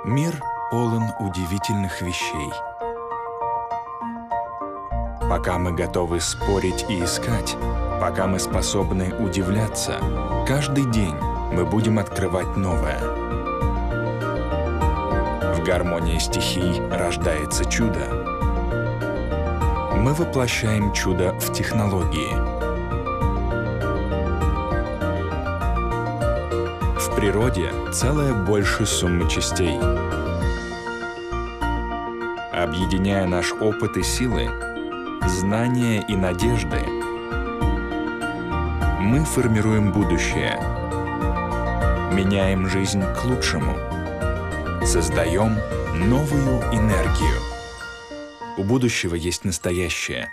Мир полон удивительных вещей. Пока мы готовы спорить и искать, пока мы способны удивляться, каждый день мы будем открывать новое. В гармонии стихий рождается чудо. Мы воплощаем чудо в технологии. В природе целое больше суммы частей. Объединяя наш опыт и силы, знания и надежды, мы формируем будущее, меняем жизнь к лучшему, создаем новую энергию. У будущего есть настоящее.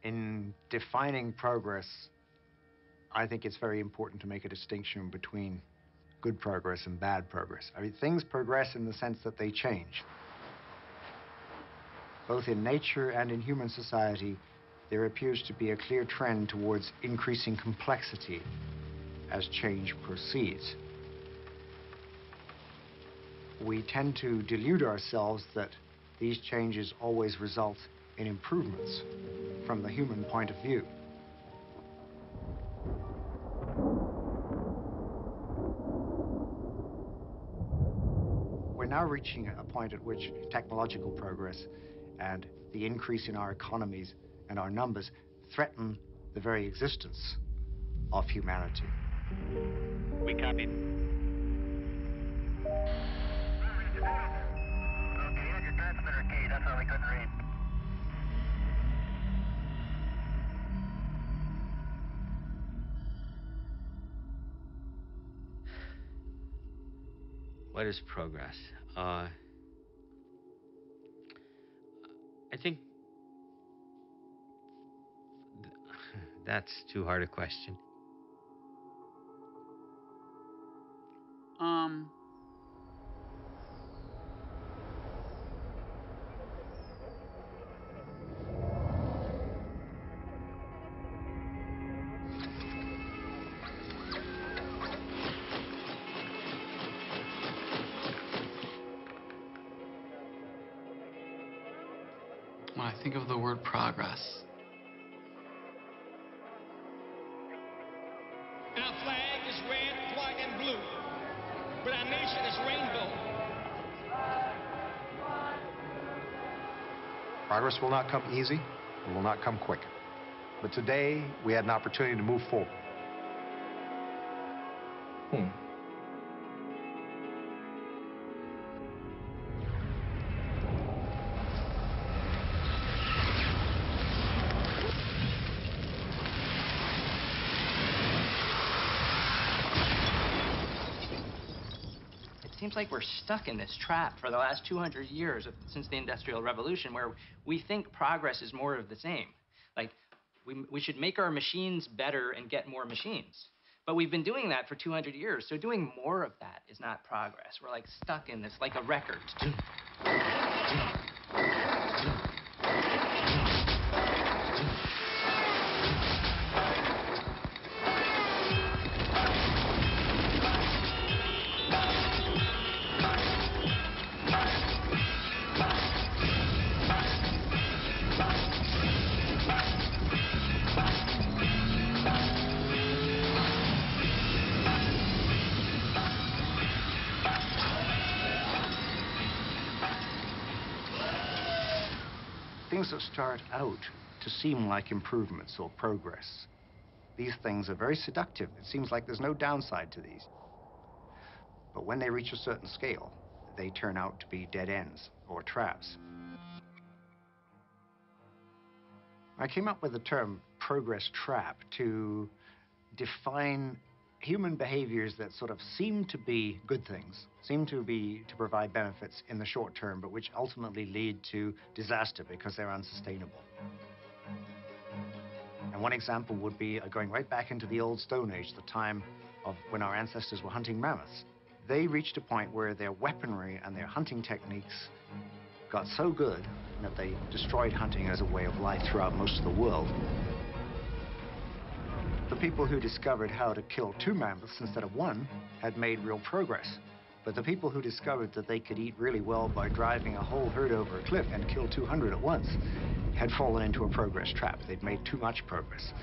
In defining progress, I think it's very important to make a distinction between good progress and bad progress. I mean, things progress in the sense that they change. Both in nature and in human society, there appears to be a clear trend towards increasing complexity as change proceeds. We tend to delude ourselves that these changes always result in improvements from the human point of view. We're now reaching a point at which technological progress and the increase in our economies and our numbers threaten the very existence of humanity. We copied. Okay, you had your transmitter key. That's how we couldn't read. What is progress? I think that's too hard a question. When I think of the word progress, our flag is red, white, and blue, but our nation is rainbow. Progress will not come easy, it will not come quick. But today, we had an opportunity to move forward. It seems like we're stuck in this trap for the last 200 years since the Industrial Revolution, where we think progress is more of the same. Like, we should make our machines better and get more machines. But we've been doing that for 200 years, so doing more of that is not progress. We're like stuck in this, like a record. Things that start out to seem like improvements or progress, these things are very seductive. It seems like there's no downside to these. But when they reach a certain scale, they turn out to be dead ends or traps. I came up with the term progress trap to define human behaviors that sort of seem to be good things, seem to provide benefits in the short term, but which ultimately lead to disaster because they're unsustainable. And one example would be going right back into the old Stone Age, the time of when our ancestors were hunting mammoths. They reached a point where their weaponry and their hunting techniques got so good that they destroyed hunting as a way of life throughout most of the world. The people who discovered how to kill 2 mammoths instead of 1 had made real progress. But the people who discovered that they could eat really well by driving a whole herd over a cliff and kill 200 at once had fallen into a progress trap. They'd made too much progress.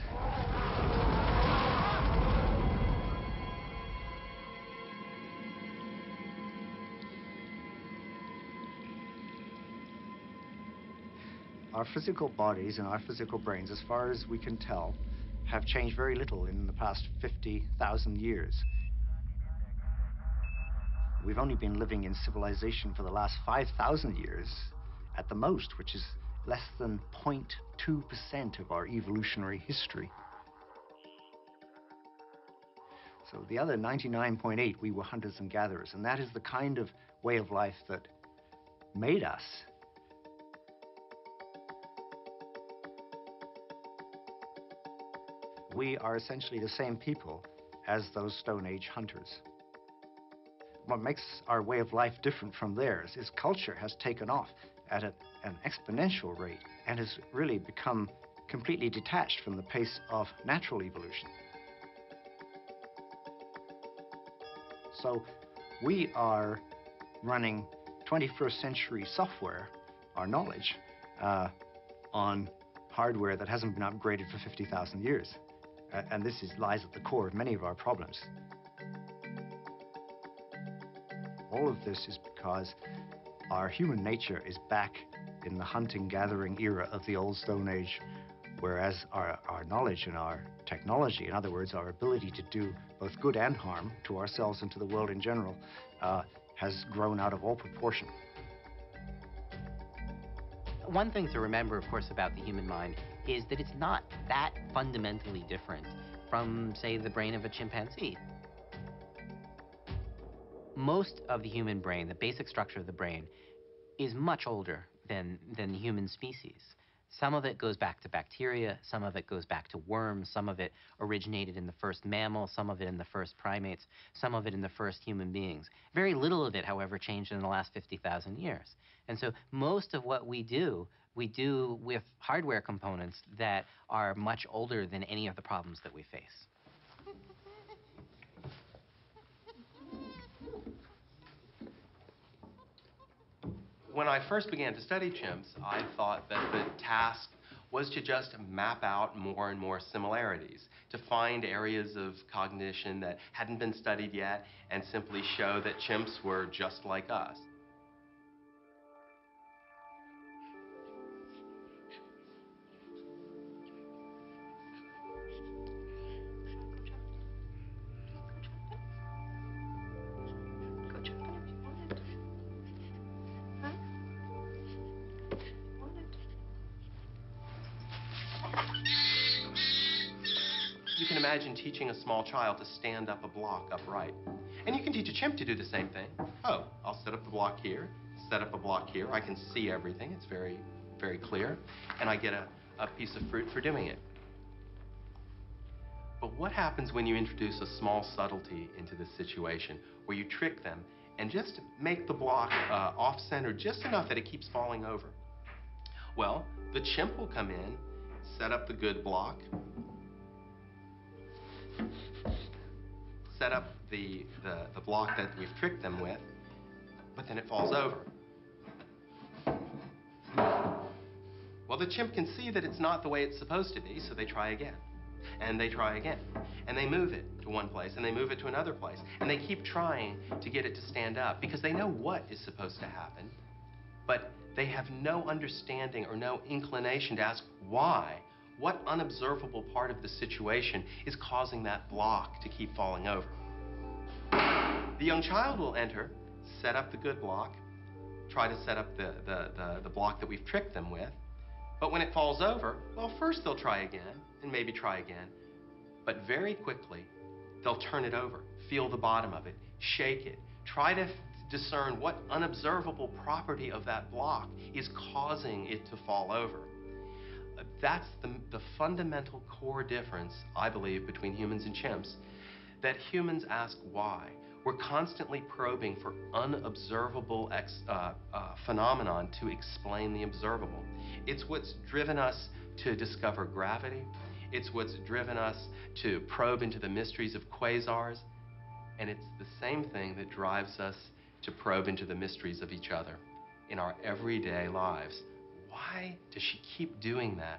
Our physical bodies and our physical brains, as far as we can tell, have changed very little in the past 50,000 years. We've only been living in civilization for the last 5,000 years at the most, which is less than 0.2% of our evolutionary history. So the other 99.8, we were hunters and gatherers, and that is the kind of way of life that made us. We are essentially the same people as those Stone Age hunters. What makes our way of life different from theirs is culture has taken off. at an exponential rate and has really become completely detached from the pace of natural evolution. So we are running 21st century software, our knowledge, on hardware that hasn't been upgraded for 50,000 years. And this lies at the core of many of our problems. All of this is because our human nature is back in the hunting-gathering era of the old Stone Age, whereas our knowledge and our technology, in other words, our ability to do both good and harm to ourselves and to the world in general, has grown out of all proportion. One thing to remember, of course, about the human mind is that it's not that fundamentally different from, say, the brain of a chimpanzee. Most of the human brain, the basic structure of the brain, is much older than the human species. Some of it goes back to bacteria, some of it goes back to worms, some of it originated in the first mammal, some of it in the first primates, some of it in the first human beings. Very little of it, however, changed in the last 50,000 years. And so most of what we do with hardware components that are much older than any of the problems that we face. When I first began to study chimps, I thought that the task was to just map out more and more similarities, to find areas of cognition that hadn't been studied yet, and simply show that chimps were just like us. You can imagine teaching a small child to stand up a block upright. And you can teach a chimp to do the same thing. Oh, I'll set up the block here, set up a block here. I can see everything. It's very, very clear. And I get a piece of fruit for doing it. But what happens when you introduce a small subtlety into this situation, where you trick them and just make the block off-center just enough that it keeps falling over? Well, the chimp will come in, set up the good block, set up the block that we've tricked them with, but then it falls over. Well, the chimp can see that it's not the way it's supposed to be, so they try again. And they try again. And they move it to one place, and they move it to another place. And they keep trying to get it to stand up, because they know what is supposed to happen, but they have no understanding or no inclination to ask why. What unobservable part of the situation is causing that block to keep falling over? The young child will enter, set up the good block, try to set up the block that we've tricked them with. But when it falls over, well, first they'll try again, and maybe try again. But very quickly, they'll turn it over, feel the bottom of it, shake it, try to discern what unobservable property of that block is causing it to fall over. That's the fundamental core difference, I believe, between humans and chimps, that humans ask why. We're constantly probing for unobservable phenomenon to explain the observable. It's what's driven us to discover gravity. It's what's driven us to probe into the mysteries of quasars. And it's the same thing that drives us to probe into the mysteries of each other in our everyday lives. Why does she keep doing that?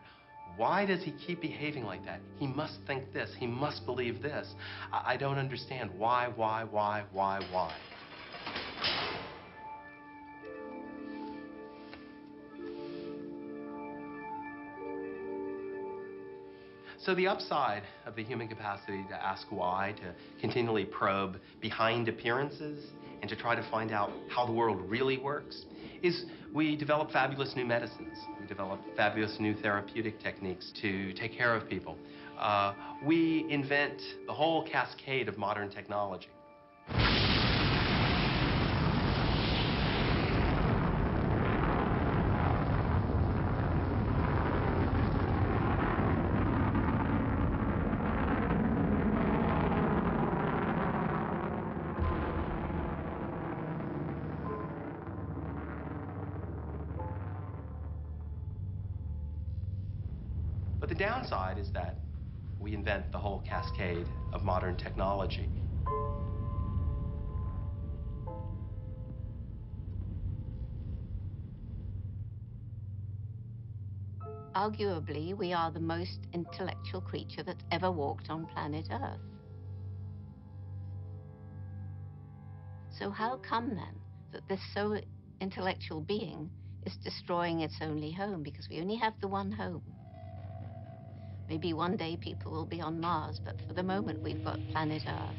Why does he keep behaving like that? He must think this. He must believe this. I don't understand. Why? So the upside of the human capacity to ask why, to continually probe behind appearances, and to try to find out how the world really works, is we develop fabulous new medicines. We develop fabulous new therapeutic techniques to take care of people. We invent the whole cascade of modern technology. But the downside is that we invent the whole cascade of modern technology. Arguably, we are the most intellectual creature that's ever walked on planet Earth. So how come then that this so intellectual being is destroying its only home? Because we only have the one home. Maybe one day people will be on Mars, but for the moment we've got planet Earth.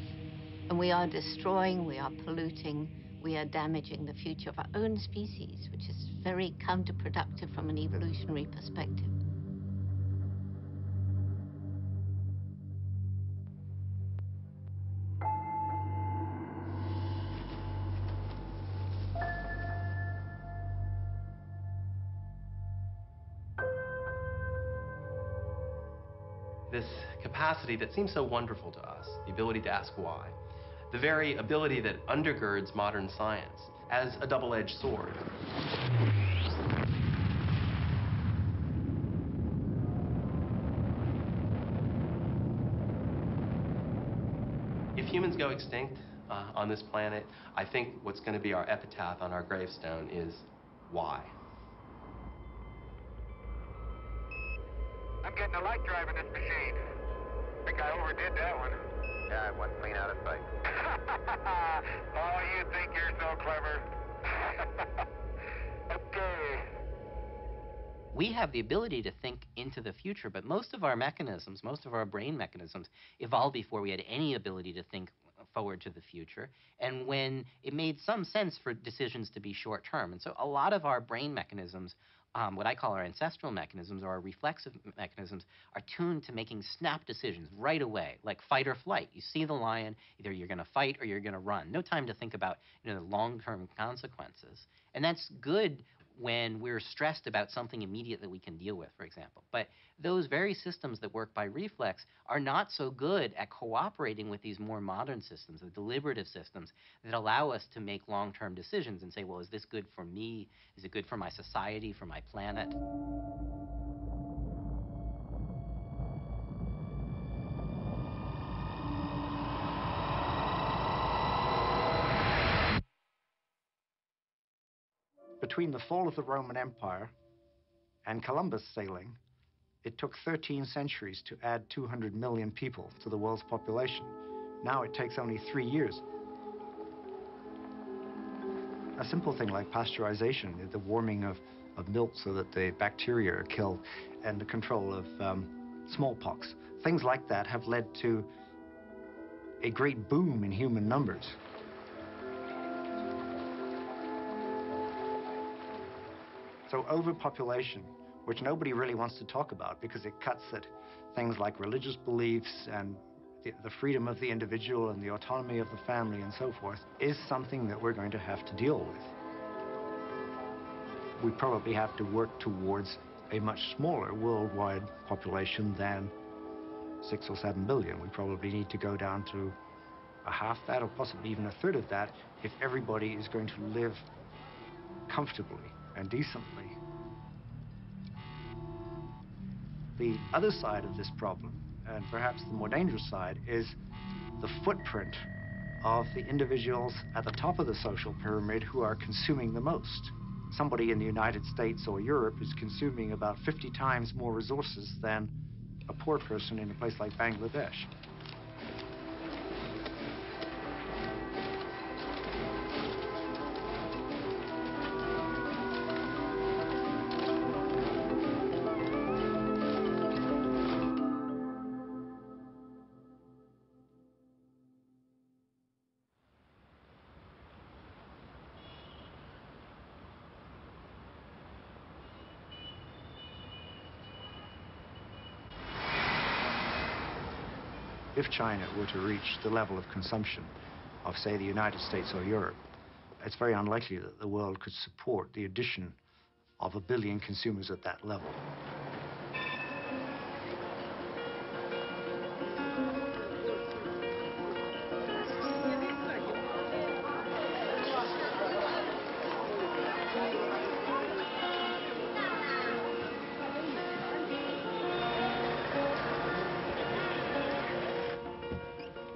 And we are destroying, we are polluting, we are damaging the future of our own species, which is very counterproductive from an evolutionary perspective. This capacity that seems so wonderful to us, the ability to ask why, the very ability that undergirds modern science as a double-edged sword. If humans go extinct on this planet, I think what's going to be our epitaph on our gravestone is why. I'm getting a light driving this machine. Think I overdid that one. Yeah, it went clean out of sight. Oh, you think you're so clever. Okay. We have the ability to think into the future, but most of our mechanisms, most of our brain mechanisms, evolved before we had any ability to think forward to the future, and when it made some sense for decisions to be short-term. And so a lot of our brain mechanisms, what I call our ancestral mechanisms or our reflexive mechanisms, are tuned to making snap decisions right away, like fight or flight. You see the lion, either you're going to fight or you're going to run. No time to think about the long-term consequences. And that's good when we're stressed about something immediate that we can deal with, for example. But those very systems that work by reflex are not so good at cooperating with these more modern systems, the deliberative systems that allow us to make long-term decisions and say, well, is this good for me? Is it good for my society, for my planet? Between the fall of the Roman Empire and Columbus sailing, it took 13 centuries to add 200 million people to the world's population. Now it takes only 3 years. A simple thing like pasteurization, the warming of milk so that the bacteria are killed, and the control of smallpox. Things like that have led to a great boom in human numbers. So overpopulation, which nobody really wants to talk about because it cuts at things like religious beliefs and the freedom of the individual and the autonomy of the family and so forth, is something that we're going to have to deal with. We probably have to work towards a much smaller worldwide population than 6 or 7 billion. We probably need to go down to a half that or possibly even a third of that if everybody is going to live comfortably and decently. The other side of this problem, and perhaps the more dangerous side, is the footprint of the individuals at the top of the social pyramid who are consuming the most. Somebody in the United States or Europe is consuming about 50 times more resources than a poor person in a place like Bangladesh. If China were to reach the level of consumption of, say, the United States or Europe, it's very unlikely that the world could support the addition of 1 billion consumers at that level.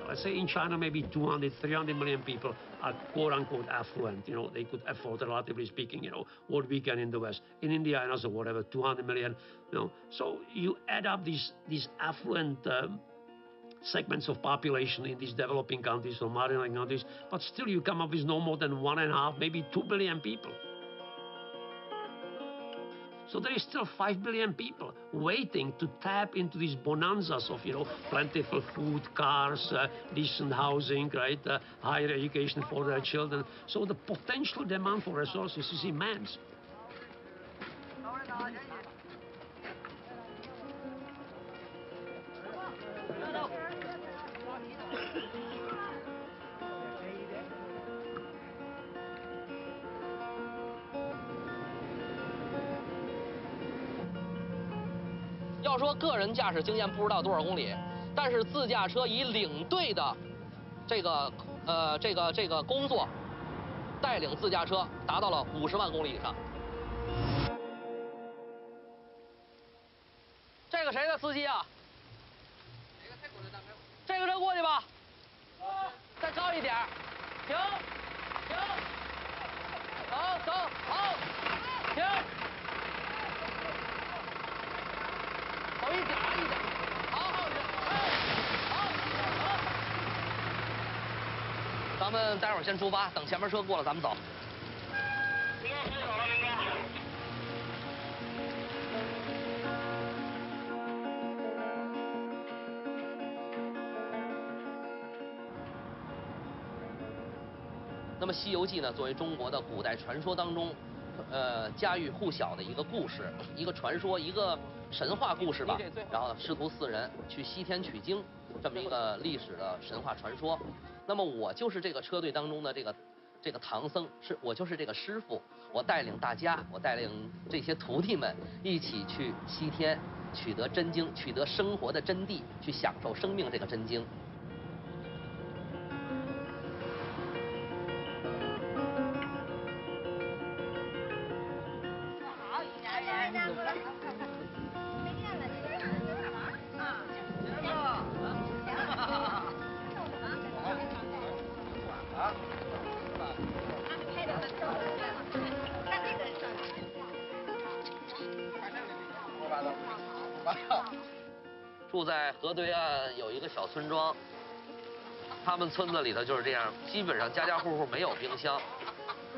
Let's say in China, maybe 200, 300 million people are quote unquote affluent. You know, they could afford, relatively speaking, you know, what we can in the West. In India, and also whatever, 200 million. You know, so you add up these affluent segments of population in these developing countries or marginalized countries, but still you come up with no more than 1.5, maybe 2 billion people. So there is still 5 billion people waiting to tap into these bonanzas of, you know, plentiful food, cars, decent housing, right, higher education for their children. So the potential demand for resources is immense. 要说个人驾驶经验不知道多少公里，但是自驾车以领队的这个工作，带领自驾车达到了50万公里以上。这个谁的司机啊？这个车过去吧。再高一点，停，停，走，好，停。 走一点，好，咱们待会儿先出发，等前面车过了咱们走。那么《西游记》呢，作为中国的古代传说当中，家喻户晓的一个故事，一个传说，一个 神话故事吧，然后师徒4人去西天取经，这么一个历史的神话传说。那么我就是这个车队当中的这个唐僧，我就是这个师傅，我带领大家，我带领这些徒弟们一起去西天取得真经，取得生活的真谛，去享受生命这个真经。 住在河对岸有一个小村庄，他们村子里头就是这样，基本上家家户户没有冰箱。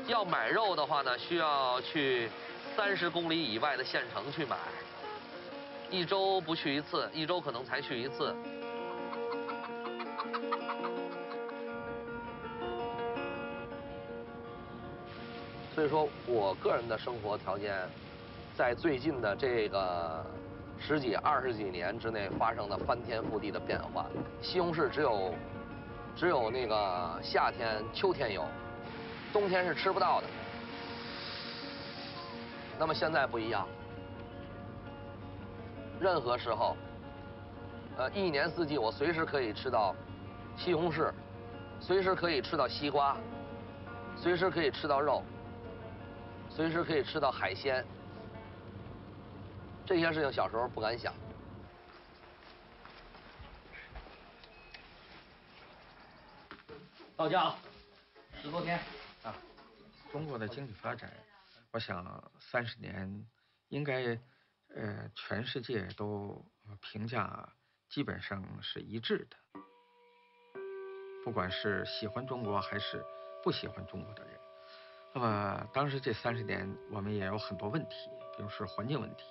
要买肉的话呢，需要去30公里以外的县城去买，一周不去一次，一周可能才去一次。所以说我个人的生活条件，在最近的这个10几、20几年之内发生了翻天覆地的变化。西红柿只有那个夏天、秋天有，冬天是吃不到的。那么现在不一样，任何时候，一年四季我随时可以吃到西红柿，随时可以吃到西瓜，随时可以吃到肉，随时可以吃到海鲜。这些事情小时候不敢想。到家了，10多天啊。中国的经济发展，我想30年应该，全世界都评价基本上是一致的。不管是喜欢中国还是不喜欢中国的人，那么当时这30年我们也有很多问题，比如说环境问题，